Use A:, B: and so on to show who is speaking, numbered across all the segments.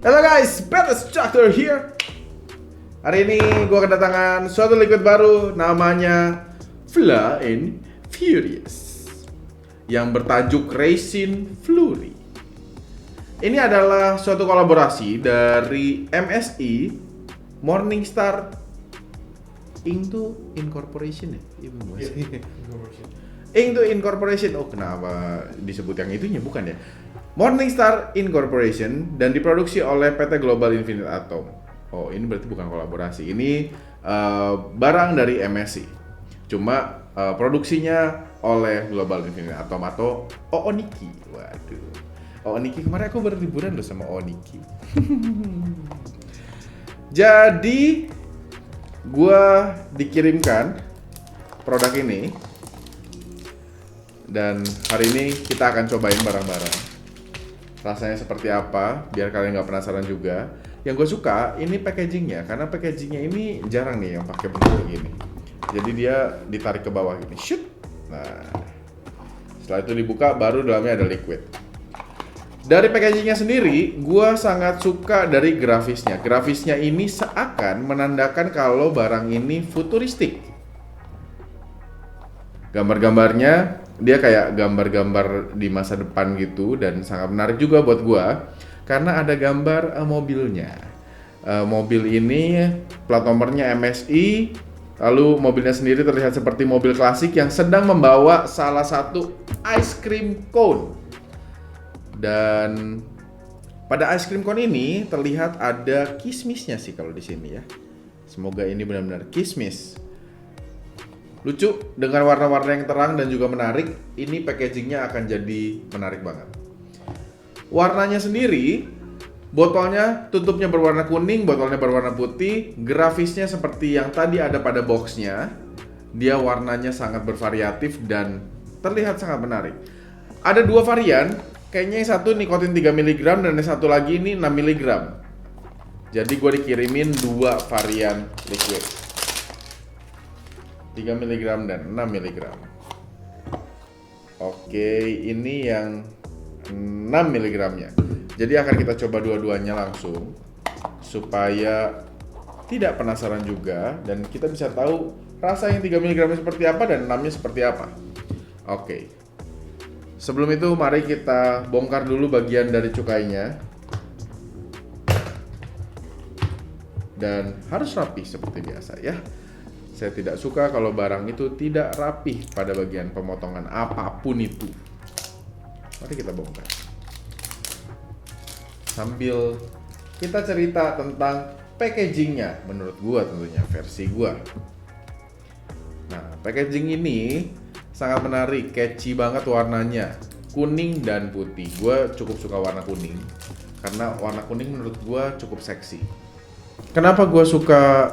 A: Halo guys, Batas Doctor here. Hari ini gue kedatangan suatu liquid baru namanya Fla and Furious yang bertajuk Resin Flurry. Ini adalah suatu kolaborasi dari MSI, Morningstar Incorporation ya? Incorporation. Oh, kenapa disebut yang itunya bukan ya? Morningstar Incorporation dan diproduksi oleh PT Global Infinite Atom. Oh, ini berarti bukan kolaborasi. Ini barang dari MSI. Cuma produksinya oleh Global Infinite Atom atau Ooniki. Waduh. Ooniki, kemarin aku berliburan loh sama Ooniki. Jadi gua dikirimkan produk ini dan hari ini kita akan cobain barang-barang. Rasanya seperti apa, biar kalian nggak penasaran juga. Yang gue suka ini packagingnya, karena packagingnya ini jarang nih yang pakai bentuk gini. Jadi dia ditarik ke bawah gini, shoot. Nah, setelah itu dibuka, baru dalamnya ada liquid. Dari packagingnya sendiri, gue sangat suka dari grafisnya. Grafisnya ini seakan menandakan kalau barang ini futuristik. Gambar-gambarnya dia kayak gambar-gambar di masa depan gitu, dan sangat menarik juga buat gua karena ada gambar mobilnya. Mobil ini plat nomornya MSI, lalu mobilnya sendiri terlihat seperti mobil klasik yang sedang membawa salah satu ice cream cone. Dan pada ice cream cone ini terlihat ada kismisnya sih kalau di sini ya. Semoga ini benar-benar kismis. Lucu, dengan warna-warna yang terang dan juga menarik, ini packagingnya akan jadi menarik banget. Warnanya sendiri, botolnya tutupnya berwarna kuning, botolnya berwarna putih, grafisnya seperti yang tadi ada pada boxnya. Dia warnanya sangat bervariatif dan terlihat sangat menarik. Ada dua varian, kayaknya yang satu nikotin 3 mg dan yang satu lagi ini 6 mg. Jadi gue dikirimin dua varian liquid. 3 mg dan 6 mg. Oke, ini yang 6 mg nya. Jadi akan kita coba dua-duanya langsung supaya tidak penasaran juga dan kita bisa tahu rasa yang 3 mg seperti apa dan 6-nya seperti apa. Oke. Sebelum itu mari kita bongkar dulu bagian dari cukainya. Dan harus rapi seperti biasa ya. Saya tidak suka kalau barang itu tidak rapih pada bagian pemotongan apapun itu. Mari kita bongkar. Sambil kita cerita tentang packagingnya, menurut gua tentunya, versi gua. Nah, packaging ini sangat menarik, catchy banget warnanya. Kuning dan putih. Gua cukup suka warna kuning. Karena warna kuning menurut gua cukup seksi. Kenapa gua suka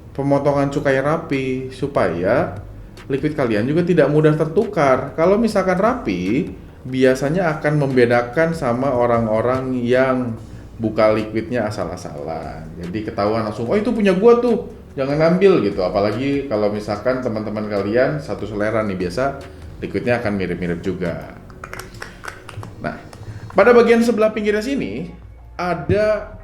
A: pemotongan cukai rapi? Supaya liquid kalian juga tidak mudah tertukar. Kalau misalkan rapi, biasanya akan membedakan sama orang-orang yang buka liquidnya asal-asalan. Jadi ketahuan langsung, oh itu punya gua tuh, jangan ngambil gitu. Apalagi kalau misalkan teman-teman kalian satu selera nih, biasa liquidnya akan mirip-mirip juga. Nah, pada bagian sebelah pinggirnya sini ada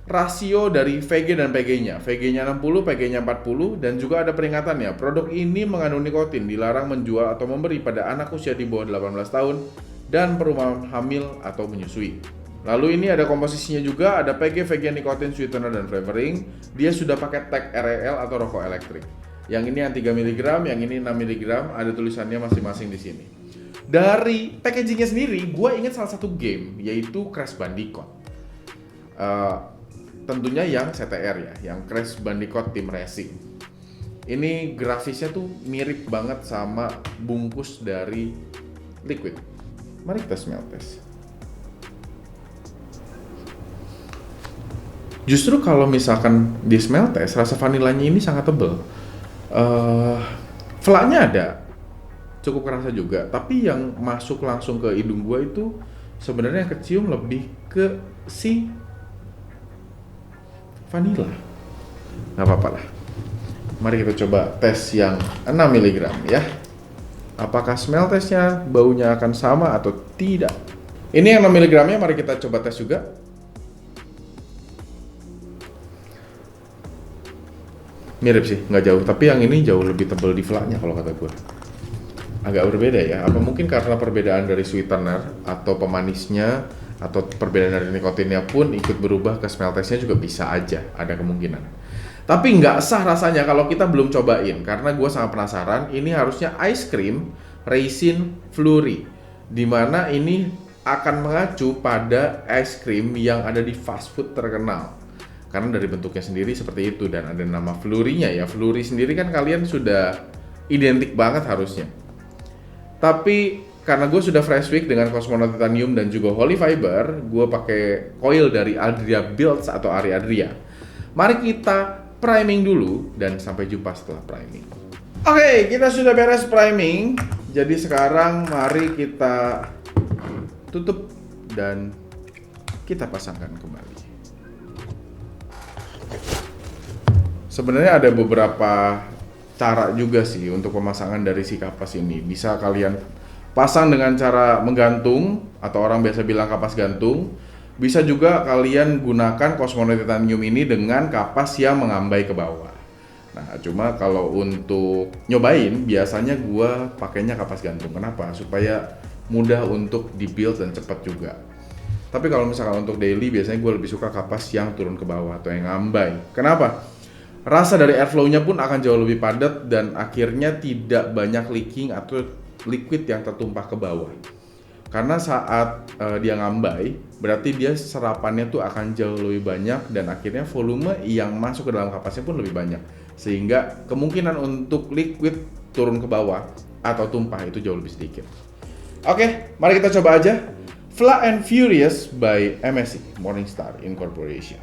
A: rasio dari VG dan PG-nya. VG-nya 60, PG-nya 40, dan juga ada peringatannya. Produk ini mengandung nikotin, dilarang menjual atau memberi pada anak usia di bawah 18 tahun dan perumahan hamil atau menyusui. Lalu ini ada komposisinya juga, ada PG, VG, nikotin, sweetener, dan flavoring. Dia sudah pakai tag REL atau rokok elektrik. Yang ini yang 3 mg, yang ini 6 mg, ada tulisannya masing-masing di sini. Dari packagingnya sendiri, gue ingat salah satu game, yaitu Crash Bandicoot. Tentunya yang CTR ya, yang Crash Bandicoot Team Racing. Ini grafisnya tuh mirip banget sama bungkus dari liquid. Mari kita smell test. Justru kalau misalkan di smell test, rasa vanilanya ini sangat tebal. Flaknya ada, cukup kerasa juga. Tapi yang masuk langsung ke hidung gua itu sebenarnya yang kecium lebih ke si vanilla. Nggak apa-apa lah. Mari kita coba tes yang 6 mg ya. Apakah smell testnya baunya akan sama atau tidak? Ini yang 6 mg-nya, mari kita coba tes juga. Mirip sih, nggak jauh. Tapi yang ini jauh lebih tebal di flaknya kalau kata gue. Agak berbeda ya. Apa mungkin karena perbedaan dari sweetener atau pemanisnya atau perbedaan dari nikotinnya pun ikut berubah ke smell taste-nya juga bisa aja. Ada kemungkinan. Tapi nggak sah rasanya kalau kita belum cobain. Karena gue sangat penasaran. Ini harusnya ice cream raisin flurry. Dimana ini akan mengacu pada ice cream yang ada di fast food terkenal. Karena dari bentuknya sendiri seperti itu dan ada nama flurry-nya ya. Flurry sendiri kan kalian sudah identik banget harusnya. Tapi karena gue sudah fresh week dengan Cosmonaut Titanium dan juga Holy Fiber, gue pakai coil dari Adria Builds atau Ari Adria. Mari kita priming dulu dan sampai jumpa setelah priming. Oke, kita sudah beres priming. Jadi sekarang mari kita tutup dan kita pasangkan kembali. Sebenarnya ada beberapa cara juga sih untuk pemasangan dari si kapas ini. Bisa kalian pasang dengan cara menggantung atau orang biasa bilang kapas gantung. Bisa juga kalian gunakan Cosmonaut Titanium ini dengan kapas yang mengambai ke bawah. Nah, cuma kalau untuk nyobain biasanya gua pakainya kapas gantung. Kenapa? Supaya mudah untuk di-build dan cepat juga. Tapi kalau misalkan untuk daily biasanya gue lebih suka kapas yang turun ke bawah atau yang ngambai. Kenapa? Rasa dari airflow-nya pun akan jauh lebih padat dan akhirnya tidak banyak leaking atau liquid yang tertumpah ke bawah. Karena saat dia ngambai, berarti dia serapannya tuh akan jauh lebih banyak dan akhirnya volume yang masuk ke dalam kapasnya pun lebih banyak. Sehingga kemungkinan untuk liquid turun ke bawah atau tumpah itu jauh lebih sedikit. Oke, mari kita coba aja. Fla and Furious by MSC, Morningstar Incorporation.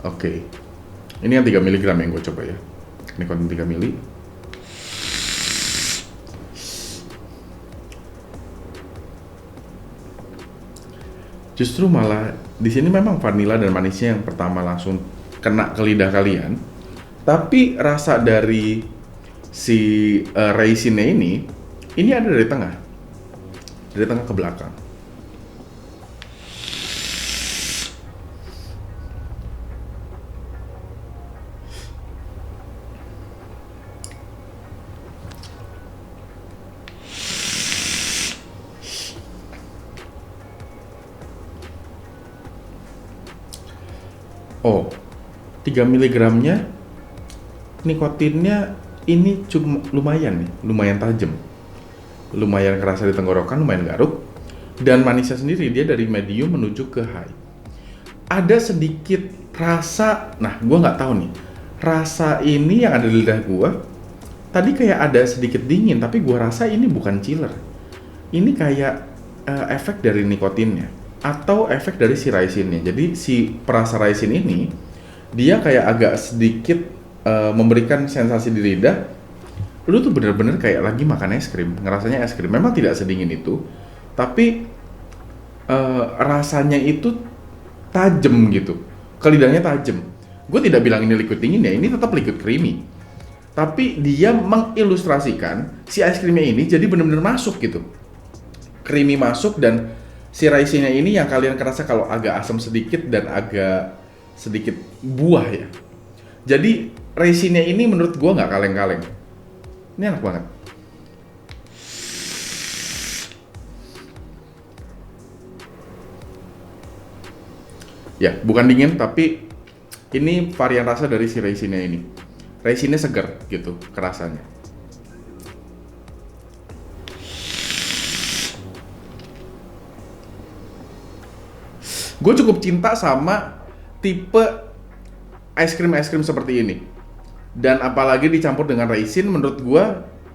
A: Oke, ini yang 3 mg yang gue coba ya. Ini konten 3 mili. Justru malah di sini memang vanilla dan manisnya yang pertama langsung kena ke lidah kalian. Tapi rasa dari si raisinnya ini ada dari tengah. Dari tengah ke belakang. Oh, 3 mg-nya nikotinnya ini cuma lumayan nih, lumayan tajam. Lumayan kerasa di tenggorokan, lumayan garuk. Dan manisnya sendiri dia dari medium menuju ke high. Ada sedikit rasa, nah gue nggak tahu nih. Rasa ini yang ada di lidah gue, tadi kayak ada sedikit dingin, tapi gue rasa ini bukan chiller. Ini kayak efek dari nikotinnya. Atau efek dari si raisinnya. Jadi si perasa raisin ini dia kayak agak sedikit memberikan sensasi di lidah. Lu tuh bener-bener kayak lagi makan es krim, ngerasanya es krim. Memang tidak sedingin itu, tapi rasanya itu tajam gitu. Ke lidahnya tajam. Gue tidak bilang ini liquid dingin ya, ini tetap liquid creamy. Tapi dia mengilustrasikan si es krimnya ini jadi bener-bener masuk gitu. Creamy masuk dan si raisinnya ini yang kalian kerasa kalau agak asam sedikit dan agak sedikit buah ya. Jadi raisinnya ini menurut gua nggak kaleng-kaleng. Ini enak banget. Ya, bukan dingin tapi ini varian rasa dari si raisinnya ini. Raisinnya segar gitu kerasanya. Gue cukup cinta sama tipe es krim seperti ini. Dan apalagi dicampur dengan raisin, menurut gue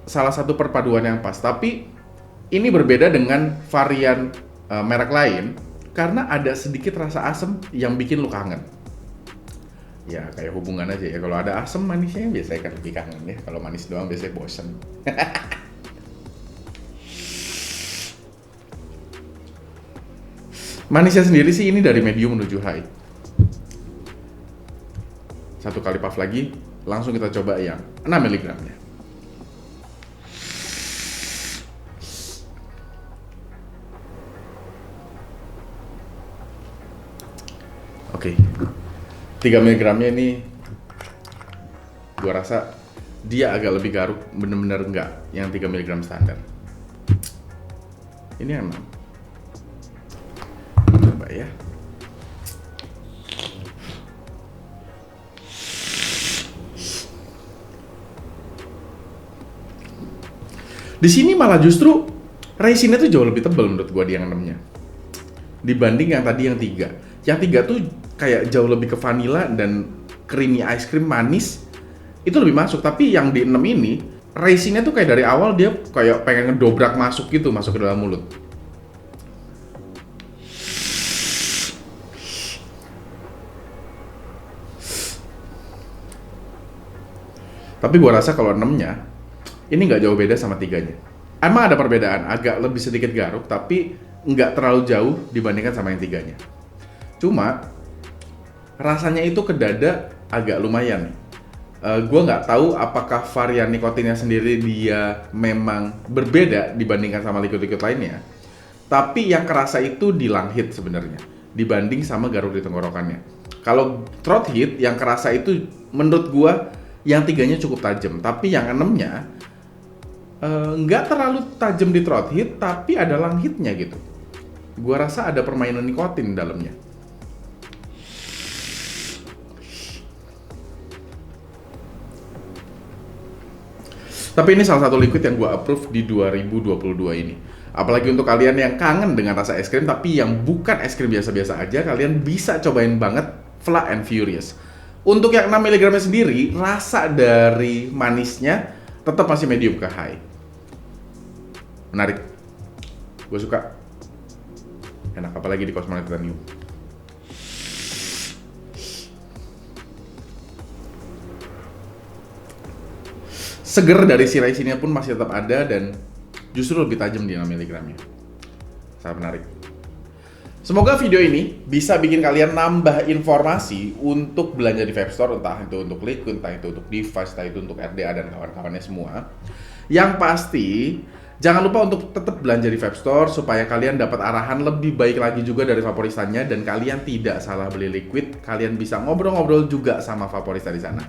A: salah satu perpaduan yang pas. Tapi ini berbeda dengan varian merek lain karena ada sedikit rasa asam yang bikin lu kangen. Ya kayak hubungan aja ya, kalau ada asam manisnya biasanya kan lebih kangen ya. Kalau manis doang biasanya bosen. Manisnya sendiri sih ini dari medium menuju high. Satu kali puff lagi, langsung kita coba yang 6 mg-nya. Oke. 3 mg-nya ini gua rasa dia agak lebih garuk, bener-bener enggak yang 3 mg standar. Ini yang 6. Coba ya. Di sini malah justru resinnya tuh jauh lebih tebal menurut gua di yang 6-nya. Dibanding yang tadi yang 3. Yang 3 tuh kayak jauh lebih ke vanilla dan creamy ice cream manis. Itu lebih masuk, tapi yang di 6 ini resinnya tuh kayak dari awal dia kayak pengen ngedobrak masuk gitu, masuk ke dalam mulut. Tapi gua rasa kalau 6-nya ini nggak jauh beda sama 3-nya. Emang ada perbedaan, agak lebih sedikit garuk, tapi nggak terlalu jauh dibandingkan sama yang 3-nya. Cuma rasanya itu ke dada agak lumayan. Gue nggak tahu apakah varian nikotinnya sendiri dia memang berbeda dibandingkan sama liquid-liquid lainnya. Tapi yang kerasa itu di lung hit sebenarnya dibanding sama garuk di tenggorokannya. Kalau throat hit yang kerasa itu menurut gue yang 3-nya cukup tajam, tapi yang 6-nya nggak terlalu tajam di throat hit, tapi ada lung hitnya gitu. Gue rasa ada permainan nikotin di dalamnya. Tapi ini salah satu liquid yang gue approve di 2022 ini. Apalagi untuk kalian yang kangen dengan rasa es krim, tapi yang bukan es krim biasa-biasa aja, kalian bisa cobain banget Fla and Furious. Untuk yang 6 mg sendiri, rasa dari manisnya tetap masih medium ke high. Menarik. Gue suka. Enak, apalagi di Cosmonaut Titanium. Seger dari si resinnya pun masih tetap ada dan justru lebih tajam di 6 mg-nya. Sangat menarik. Semoga video ini bisa bikin kalian nambah informasi untuk belanja di vape store, entah itu untuk liquid, entah itu untuk device, entah itu untuk RDA dan kawan-kawannya semua. Yang pasti, jangan lupa untuk tetap belanja di vape store supaya kalian dapat arahan lebih baik lagi juga dari vaporistannya dan kalian tidak salah beli liquid, kalian bisa ngobrol-ngobrol juga sama vaporista di sana.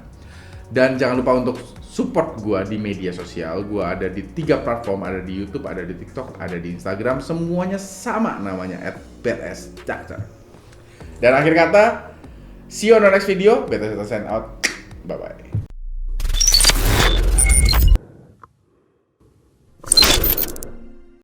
A: Dan jangan lupa untuk support gua di media sosial. Gua ada di 3 platform, ada di YouTube, ada di TikTok, ada di Instagram. Semuanya sama namanya @bscakcer. Dan akhir kata, see you on the next video. BTS sign out. Bye bye.